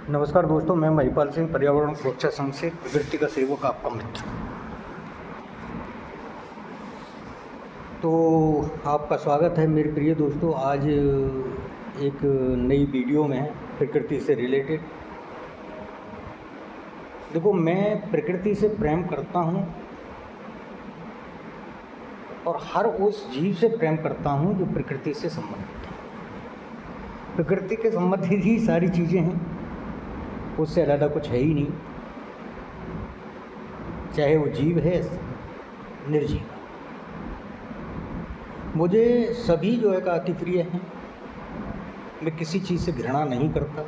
नमस्कार दोस्तों, मैं महिपाल सिंह, पर्यावरण सुरक्षा संघ से प्रकृति का सेवक, आपका मित्र। तो आपका स्वागत है मेरे प्रिय दोस्तों। आज एक नई वीडियो में प्रकृति से रिलेटेड। देखो, मैं प्रकृति से प्रेम करता हूँ और हर उस जीव से प्रेम करता हूँ जो प्रकृति से संबंधित है। प्रकृति के संबंधित ही सारी चीज़ें हैं, उससे अलग कुछ है ही नहीं, चाहे वो जीव है निर्जीव। मुझे सभी जो है का अति प्रिय हैं। मैं किसी चीज़ से घृणा नहीं करता,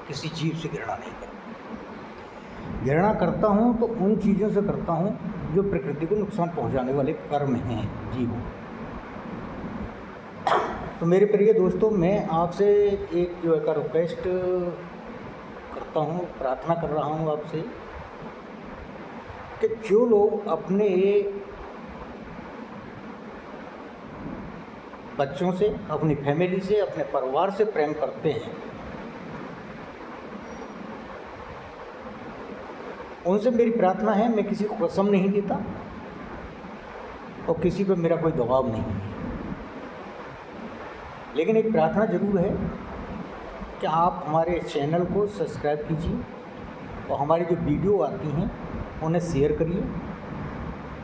किसी जीव से घृणा नहीं करता। घृणा करता हूँ तो उन चीज़ों से करता हूँ जो प्रकृति को नुकसान पहुँचाने वाले कर्म हैं जीवों। तो मेरे प्रिय दोस्तों, मैं आपसे एक जो है का रिक्वेस्ट करता हूँ, प्रार्थना कर रहा हूँ आपसे कि जो लोग अपने बच्चों से, अपनी फैमिली से, अपने परिवार से प्रेम करते हैं, उनसे मेरी प्रार्थना है। मैं किसी को कसम नहीं देता और किसी पर मेरा कोई दबाव नहीं है, लेकिन एक प्रार्थना जरूर है कि आप हमारे चैनल को सब्सक्राइब कीजिए और हमारी जो वीडियो आती हैं उन्हें शेयर करिए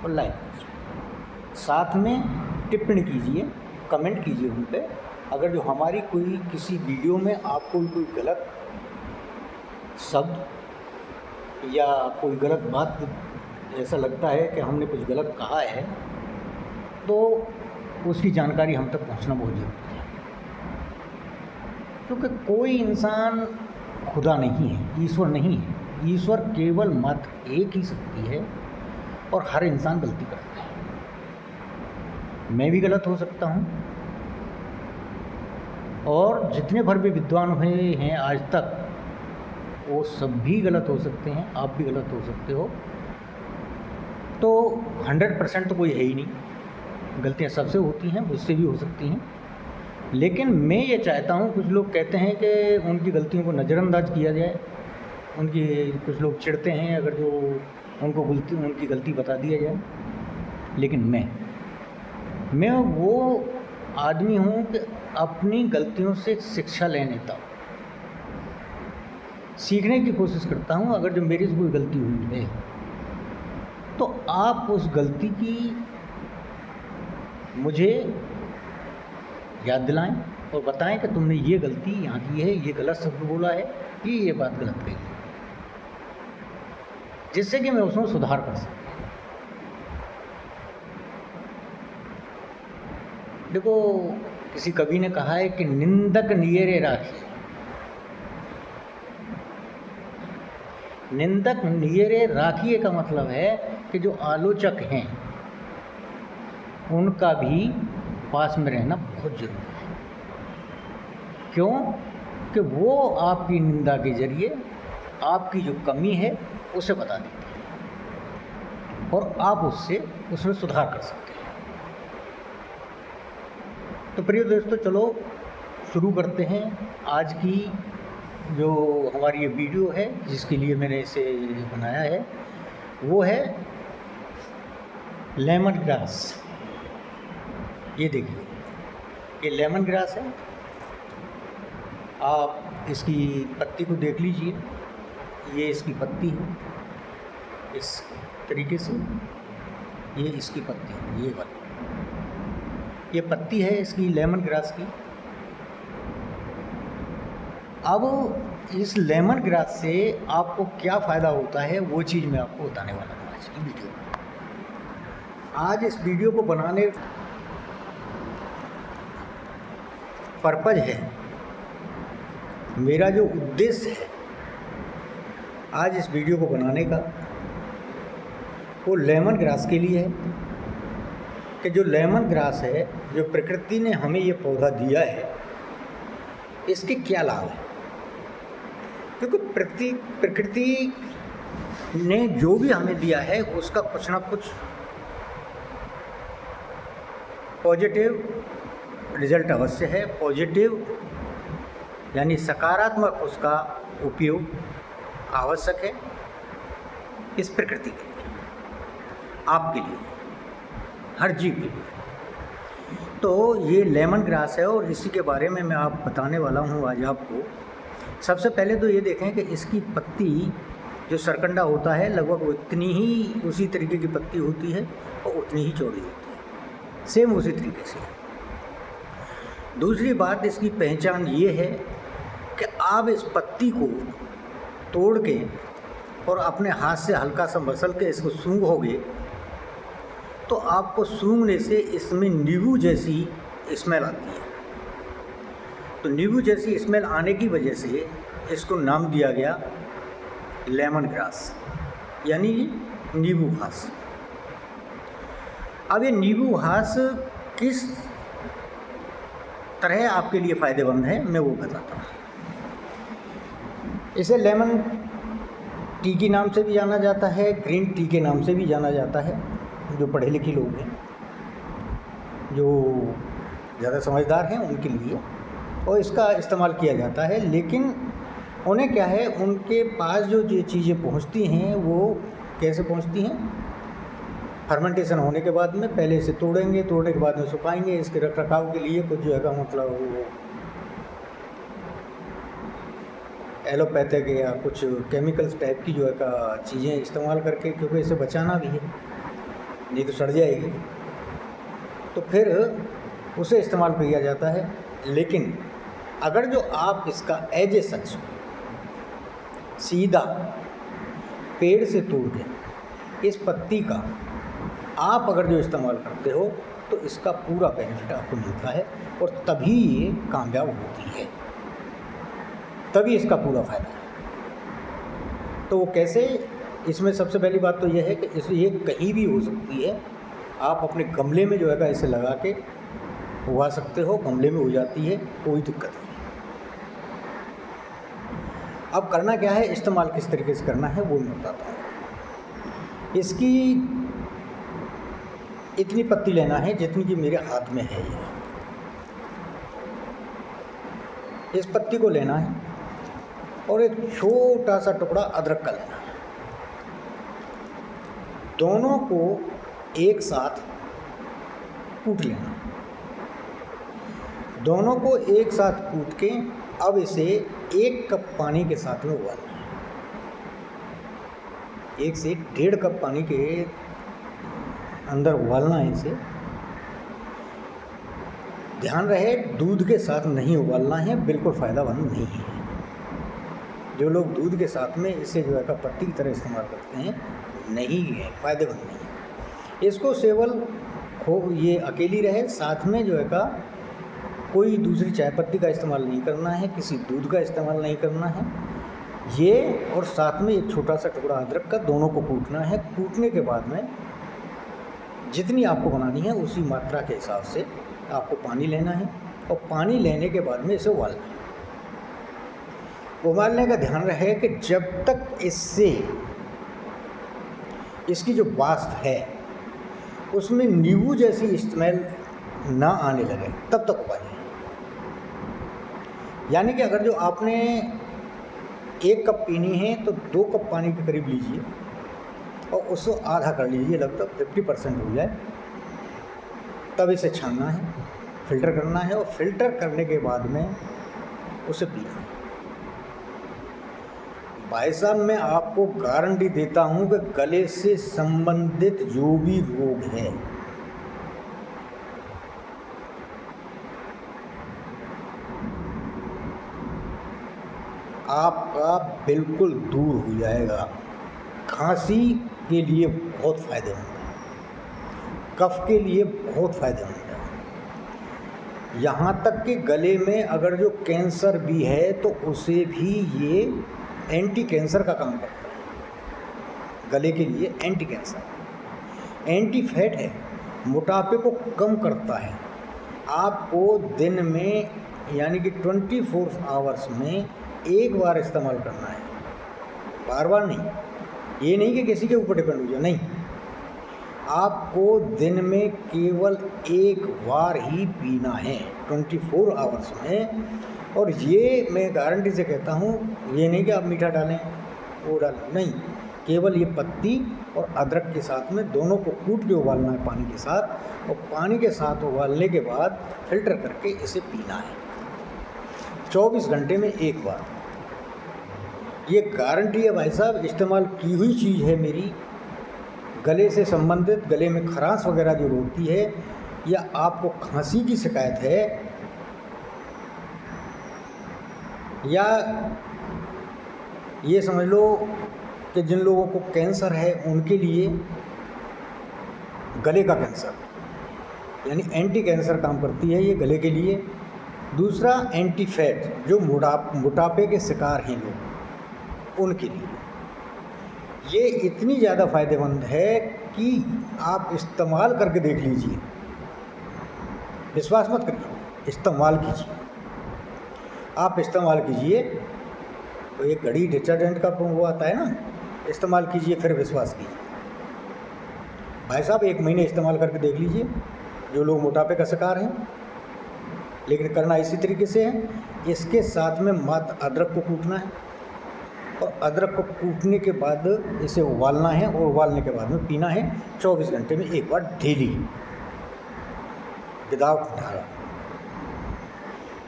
और लाइक कीजिए। साथ में टिप्पणी कीजिए, कमेंट कीजिए उन पर। अगर जो हमारी कोई किसी वीडियो में आपको कोई गलत शब्द या कोई गलत बात ऐसा लगता है कि हमने कुछ गलत कहा है, तो उसकी जानकारी हम तक पहुंचना बहुत ज़रूरी है। क्योंकि कोई इंसान खुदा नहीं है, ईश्वर नहीं है। ईश्वर केवल मात्र एक ही शक्ति है और हर इंसान गलती करता है। मैं भी गलत हो सकता हूँ और जितने भर भी विद्वान हुए हैं आज तक, वो सब भी गलत हो सकते हैं। आप भी गलत हो सकते हो। तो 100% तो कोई है ही नहीं। गलतियाँ सबसे होती हैं, मुझसे भी हो सकती हैं। लेकिन मैं ये चाहता हूँ, कुछ लोग कहते हैं कि उनकी गलतियों को नज़रअंदाज किया जाए, कुछ लोग चिढ़ते हैं अगर जो उनकी गलती बता दिया जाए। लेकिन मैं वो आदमी हूँ कि अपनी गलतियों से शिक्षा लेता हूँ, सीखने की कोशिश करता हूँ। अगर जो मेरी से कोई गलती हुई है तो आप उस गलती की मुझे याद दिलाएं और बताएं कि तुमने ये गलती यहाँ की है, ये गलत शब्द बोला है, ये बात गलत कही है, जिससे कि मैं उसमें सुधार कर सकूं। देखो, किसी कवि ने कहा है कि निंदक नियरे राखी। निंदक नियरे राखिए का मतलब है कि जो आलोचक हैं उनका भी पास में रहना बहुत जरूरी है। क्यों? कि वो आपकी निंदा के जरिए आपकी जो कमी है उसे बता देते हैं और आप उसमें सुधार कर सकते हैं। तो प्रिय दोस्तों, चलो शुरू करते हैं आज की जो हमारी ये वीडियो है, जिसके लिए मैंने इसे बनाया है। वो है लेमन ग्रास। ये देखिए, ये लेमन ग्रास है। आप इसकी पत्ती को देख लीजिए, ये इसकी पत्ती है। इस तरीके से ये इसकी पत्ती है, ये वाली ये पत्ती है इसकी लेमन ग्रास की। अब इस लेमन ग्रास से आपको क्या फ़ायदा होता है, वो चीज़ मैं आपको बताने वाला हूँ आज की वीडियो में। आज इस वीडियो को बनाने पर्पज़ है, मेरा जो उद्देश्य है आज इस वीडियो को बनाने का, वो लेमन ग्रास के लिए है। कि जो लेमन ग्रास है, जो प्रकृति ने हमें ये पौधा दिया है, इसके क्या लाभ है। क्योंकि प्रकृति ने जो भी हमें दिया है उसका कुछ ना कुछ पॉजिटिव रिजल्ट अवश्य है, पॉजिटिव यानी सकारात्मक उसका उपयोग आवश्यक है इस प्रकृति के लिए, आपके लिए, हर जीव के लिए। तो ये लेमन ग्रास है और इसी के बारे में मैं आप बताने वाला हूँ आज आपको। सबसे पहले तो ये देखें कि इसकी पत्ती जो सरकंडा होता है लगभग उतनी ही उसी तरीके की पत्ती होती है और उतनी ही चौड़ी होती है, सेम उसी तरीके से। दूसरी बात इसकी पहचान ये है कि आप इस पत्ती को तोड़ के और अपने हाथ से हल्का सा मसल के इसको सूंघोगे तो आपको सूंघने से इसमें नींबू जैसी स्मेल आती है। तो नींबू जैसी स्मेल आने की वजह से इसको नाम दिया गया लेमन ग्रास, यानी नींबू घास। अब ये नींबू घास किस तरह आपके लिए फ़ायदेमंद है मैं वो बताता हूँ। इसे लेमन टी के नाम से भी जाना जाता है, ग्रीन टी के नाम से भी जाना जाता है। जो पढ़े लिखे लोग हैं, जो ज़्यादा समझदार हैं उनके लिए और इसका इस्तेमाल किया जाता है। लेकिन उन्हें क्या है, उनके पास जो ये चीज़ें पहुंचती हैं वो कैसे पहुंचती हैं? फर्मेंटेशन होने के बाद में पहले इसे तोड़ेंगे, तोड़ने के बाद में सुखाएंगे। इसके रख रखाव के लिए कुछ जो है मतलब वो एलोपैथिक या कुछ केमिकल्स टाइप की जो है का चीज़ें इस्तेमाल करके, क्योंकि इसे बचाना भी है, नहीं तो सड़ जाएगी, तो फिर उसे इस्तेमाल किया जाता है। लेकिन अगर जो आप इसका एज ए सच सीधा पेड़ से तोड़ के इस पत्ती का आप अगर जो इस्तेमाल करते हो तो इसका पूरा बेनिफिट आपको मिलता है और तभी ये कामयाब होती है, तभी इसका पूरा फ़ायदा है। तो वो कैसे? इसमें सबसे पहली बात तो यह है कि ये कहीं भी हो सकती है। आप अपने गमले में जो है इसे लगा के उगा सकते हो, गमले में हो जाती है, कोई दिक्कत नहीं। अब करना क्या है, इस्तेमाल किस तरीके से करना है वो मैं बताता हूँ। इसकी इतनी पत्ती लेना है जितनी कि मेरे हाथ में है। इस पत्ती को लेना है और एक छोटा सा टुकड़ा अदरक का लेना है। दोनों को एक साथ कूट लेना। दोनों को एक साथ कूट के अब इसे 1 कप पानी के साथ में उबालना है। 1 से 1.5 कप पानी के अंदर उबालना है इसे। ध्यान रहे दूध के साथ नहीं उबालना है, बिल्कुल फ़ायदेमंद नहीं है। जो लोग दूध के साथ में इसे जो है का पत्ती की तरह इस्तेमाल करते हैं, नहीं है, फ़ायदेमंद नहीं है। इसको सेवल हो ये अकेली रहे, साथ में जो है का कोई दूसरी चाय पत्ती का इस्तेमाल नहीं करना है, किसी दूध का इस्तेमाल नहीं करना है। ये और साथ में एक छोटा सा टुकड़ा अदरक का, दोनों को कूटना है। कूटने के बाद में जितनी आपको बनानी है उसी मात्रा के हिसाब से आपको पानी लेना है और पानी लेने के बाद में इसे उबालना है। उबालने का ध्यान रहे कि जब तक इससे इसकी जो वाष्प है उसमें नींबू जैसी स्मेल ना आने लगे तब तक उबालिए। यानी कि अगर जो आपने 1 कप पीनी है तो 2 कप पानी के करीब लीजिए और उसको आधा कर लीजिए, लगभग 50% हो जाए, तब इसे छानना है, फ़िल्टर करना है और फ़िल्टर करने के बाद में उसे पीना है। भाई साहब मैं आपको गारंटी देता हूँ कि गले से संबंधित जो भी रोग है आपका बिल्कुल दूर हो जाएगा। खांसी के लिए बहुत फ़ायदेमंद है, कफ के लिए बहुत फ़ायदेमंद है। यहाँ तक कि गले में अगर जो कैंसर भी है तो उसे भी ये एंटी कैंसर का काम करता है। गले के लिए एंटी कैंसर, एंटी फैट है, मोटापे को कम करता है। आपको दिन में यानी कि 24 आवर्स में 1 बार इस्तेमाल करना है, बार बार नहीं। ये नहीं कि किसी के ऊपर डिपेंड हो जाए, नहीं, आपको दिन में केवल 1 बार ही पीना है 24 आवर्स में। और ये मैं गारंटी से कहता हूँ, ये नहीं कि आप मीठा डालें वो डालें, नहीं, केवल ये पत्ती और अदरक के साथ में दोनों को कूट के उबालना है पानी के साथ, और पानी के साथ उबालने के बाद फिल्टर करके इसे पीना है 24 घंटे में एक बार। ये गारंटी है भाई साहब, इस्तेमाल की हुई चीज़ है मेरी। गले से संबंधित, गले में खराश वगैरह जो होती है या आपको खांसी की शिकायत है या ये समझ लो कि जिन लोगों को कैंसर है उनके लिए गले का कैंसर यानी एंटी कैंसर काम करती है ये गले के लिए। दूसरा एंटी फैट, जो मोटापे के शिकार हैं लोग उनके लिए ये इतनी ज़्यादा फ़ायदेमंद है कि आप इस्तेमाल करके देख लीजिए, विश्वास मत करिए, इस्तेमाल कीजिए। आप इस्तेमाल कीजिए, तो एक घड़ी डिटर्जेंट का वो आता है ना, इस्तेमाल कीजिए फिर विश्वास कीजिए। भाई साहब 1 महीने इस्तेमाल करके देख लीजिए, जो लोग मोटापे का शिकार हैं। लेकिन करना इसी तरीके से है, इसके साथ में मात्र अदरक को कूटना है और अदरक को कूटने के बाद इसे उबालना है और उबालने के बाद में पीना है 24 घंटे में एक बार डेली, विदाउट धारा।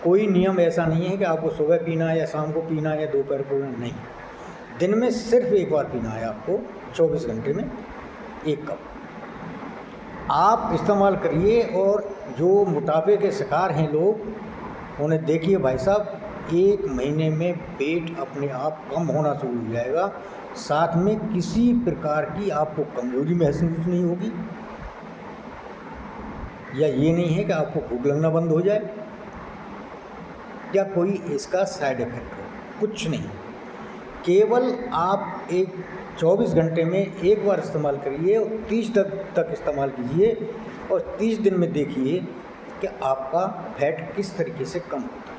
कोई नियम ऐसा नहीं है कि आपको सुबह पीना है या शाम को पीना है या दोपहर को, नहीं, दिन में सिर्फ एक बार पीना है आपको 24 घंटे में 1 कप। आप इस्तेमाल करिए और जो मोटापे के शिकार हैं लोग उन्हें देखिए भाई साहब, 1 महीने में वेट अपने आप कम होना शुरू हो जाएगा। साथ में किसी प्रकार की आपको कमजोरी महसूस नहीं होगी, या ये नहीं है कि आपको भूख लगना बंद हो जाए या कोई इसका साइड इफेक्ट हो, कुछ नहीं। केवल आप 24 घंटे में एक बार इस्तेमाल करिए और 30 तक इस्तेमाल कीजिए और 30 दिन में देखिए कि आपका फैट किस तरीके से कम होता है।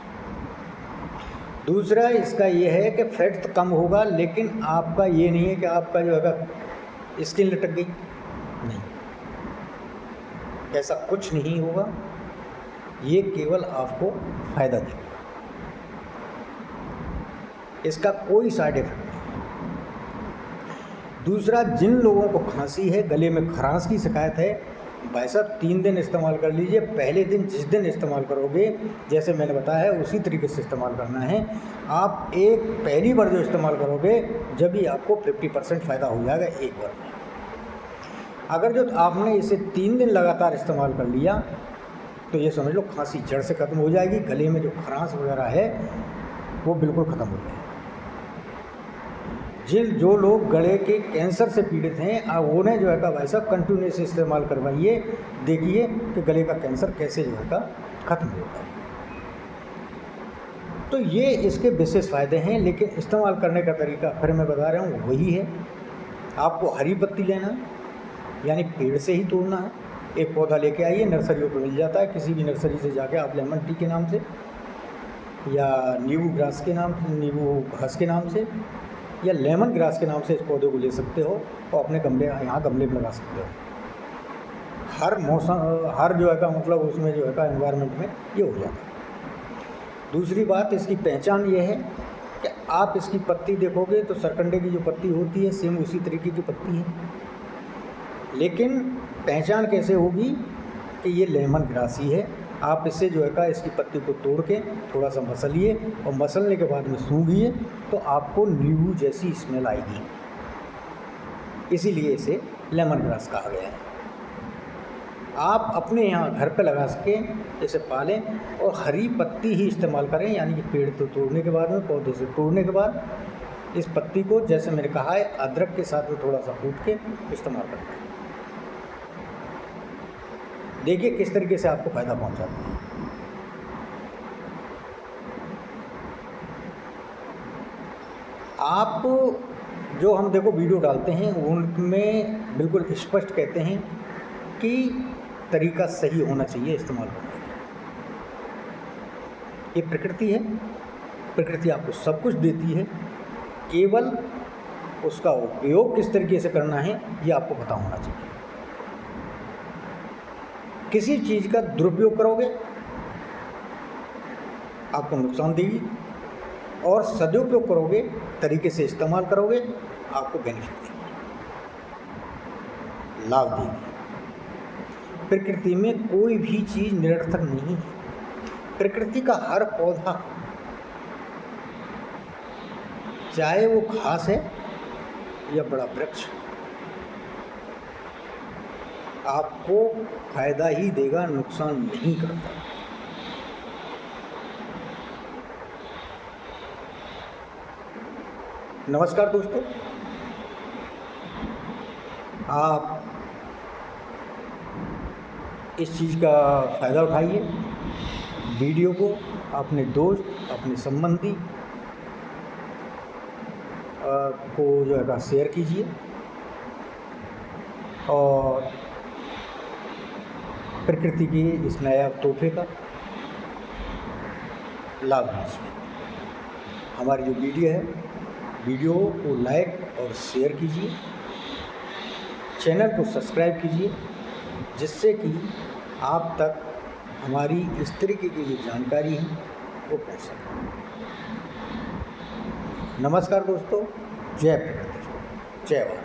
दूसरा इसका ये है कि फैट तो कम होगा, लेकिन आपका ये नहीं है कि आपका जो है स्किन लटक गई, नहीं, ऐसा कुछ नहीं होगा। ये केवल आपको फ़ायदा देगा, इसका कोई साइड इफेक्ट नहीं। दूसरा, जिन लोगों को खांसी है, गले में खराश की शिकायत है, भाई साहब 3 दिन इस्तेमाल कर लीजिए। पहले दिन जिस दिन इस्तेमाल करोगे, जैसे मैंने बताया है उसी तरीके से इस्तेमाल करना है। आप पहली बार जो इस्तेमाल करोगे जब भी आपको 50% फ़ायदा हो जाएगा एक बार में। अगर जो आपने इसे 3 दिन लगातार इस्तेमाल कर लिया तो ये समझ लो खांसी जड़ से ख़त्म हो जाएगी, गले में जो खराश वगैरह है वो बिल्कुल ख़त्म हो जाएगी। जो लोग गले के कैंसर से पीड़ित हैं उन्हें जो है का भाई साहब कंटिन्यूस इस्तेमाल करवाइए, देखिए कि गले का कैंसर कैसे जो है का ख़त्म होगा। तो ये इसके विशेष फ़ायदे हैं, लेकिन इस्तेमाल करने का तरीका फिर मैं बता रहा हूँ वही है। आपको हरी पत्ती लेना है, यानी पेड़ से ही तोड़ना है। एक पौधा लेके आइए, नर्सरियों पर मिल जाता है, किसी भी नर्सरी से जाके आप लेमन टी के नाम से या नींबू ग्रास के नाम, नींबू घास के नाम से या लेमन ग्रास के नाम से इस पौधे को ले सकते हो और अपने गमले में लगा सकते हो। हर मौसम, हर जो है का मतलब उसमें जो है का एनवायरनमेंट में ये हो जाता है। दूसरी बात, इसकी पहचान ये है कि आप इसकी पत्ती देखोगे तो सरकंडे की जो पत्ती होती है सेम उसी तरीके की पत्ती है, लेकिन पहचान कैसे होगी कि ये लेमन ग्रास ही है। आप इससे जो है का इसकी पत्ती को तोड़ के थोड़ा सा मसलिए और मसलने के बाद में सूंघिए तो आपको नींबू जैसी स्मेल आएगी, इसीलिए इसे लेमन ग्रास कहा गया है। आप अपने यहाँ घर पे लगा सके इसे पालें और हरी पत्ती ही इस्तेमाल करें, यानी कि पेड़ तो तोड़ने के बाद में, पौधे से तोड़ने के बाद इस पत्ती को जैसे मैंने कहा है अदरक के साथ में थोड़ा सा कूट के इस्तेमाल करना है। देखिए किस तरीके से आपको फ़ायदा पहुंचाती है। आप जो हम देखो वीडियो डालते हैं उनमें बिल्कुल स्पष्ट कहते हैं कि तरीका सही होना चाहिए इस्तेमाल करने का। ये प्रकृति है, प्रकृति आपको सब कुछ देती है, केवल उसका उपयोग किस तरीके से करना है ये आपको पता होना चाहिए। किसी चीज़ का दुरुपयोग करोगे आपको नुकसान देगी, और सदुपयोग करोगे, तरीके से इस्तेमाल करोगे, आपको बेनिफिट देगी, लाभ देगी। प्रकृति में कोई भी चीज़ निरर्थक नहीं है। प्रकृति का हर पौधा, चाहे वो घास है या बड़ा वृक्ष, आपको फायदा ही देगा, नुकसान नहीं करता। नमस्कार दोस्तों, आप इस चीज़ का फ़ायदा उठाइए। वीडियो को अपने दोस्त, अपने संबंधी को जो है शेयर कीजिए और प्रकृति के इस नया तोहफे का लाभ लीजिए। हमारी जो वीडियो है, वीडियो को लाइक और शेयर कीजिए, चैनल को सब्सक्राइब कीजिए, जिससे कि आप तक हमारी इस तरीके की जो जानकारी है वो पहुँच सके। नमस्कार दोस्तों, जय प्रकृति, जय भारत।